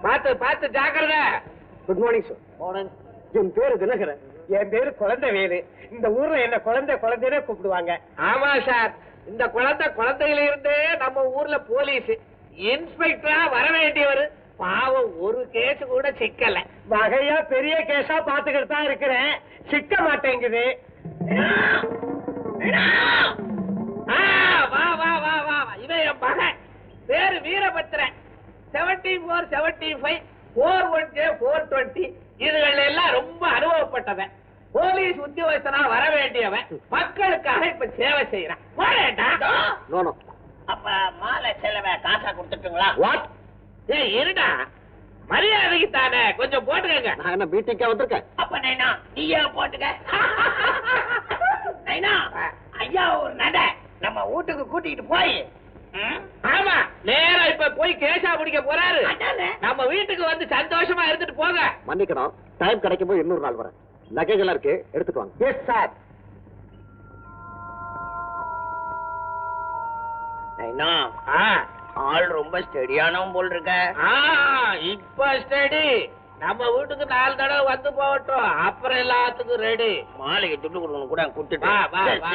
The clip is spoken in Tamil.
பாத்து பாத்து ஜாக்கிரதை. Good morning sir. மார்னிங். என் பேரு தினகரன். என் பேரு குழந்தை வேலு. இந்த ஊர்ல என்ன குழந்தைனே கூப்பிடுவாங்க. ஆமா சார், இந்த குழந்தையில இருந்தே நம்ம ஊர்ல போலீஸ் இன்ஸ்பெக்டரா வர வேண்டியவர். பாவம் ஒரு கேஸ் கூட சிக்கல. வகையா பெரிய கேஸா பாத்துக்கிட்டு தான் இருக்கிறேன், சிக்க மாட்டேங்குது. வா வா வா வா, இவன் என் மகன், பேரு வீரபத்ரன். 74, 75, 401J, 420 இதுகள் எல்லாம் ரொம்ப அனுபவப்பட்டவன். போலீஸ் உத்தியோகஸ்தனா வர வேண்டியவன், மக்களுக்காக இப்ப சேவை செய்யறான். அப்ப மாலை செலவை காசா கொடுத்துட்டுங்களா? வாட்? ஏய் இருடா, மரியாதைக்கு தானே கொஞ்சம் போட்டுக்கங்க. நான் என்ன மீட்டிங்கா வந்திருக்கேன்? அப்ப நைனா நீயே போட்டுக்க. நைனா ஐயா ஒரு நட நம்ம வீட்டுக்கு கூட்டிட்டு போய். ஆமா, நேரா இப்ப போய் கேஷா பிடிக்க போறாரு. அதானே. நம்ம வீட்டுக்கு வந்து சந்தோஷமா இருந்துட்டு போங்க. மன்னிக்கணும், டைம் கிடைக்கும் போது இன்னொரு நாள் வரேன். லக்கேஜ் எல்லாம் இருக்கு, எடுத்துட்டு வாங்க. Yes sir. நைனா ஆள் ரொம்ப ஸ்டெடியானவன் போல் இருக்க. இப்ப ஸ்டடி. நம்ம வீட்டுக்கு 4 தடவை வந்து போகட்டும், அப்புறம் எல்லாத்துக்கும் ரெடி. மாலைக்கு துட்டு கொடுக்கணும் கூட வா, வா, கொடுத்துட்டு வா.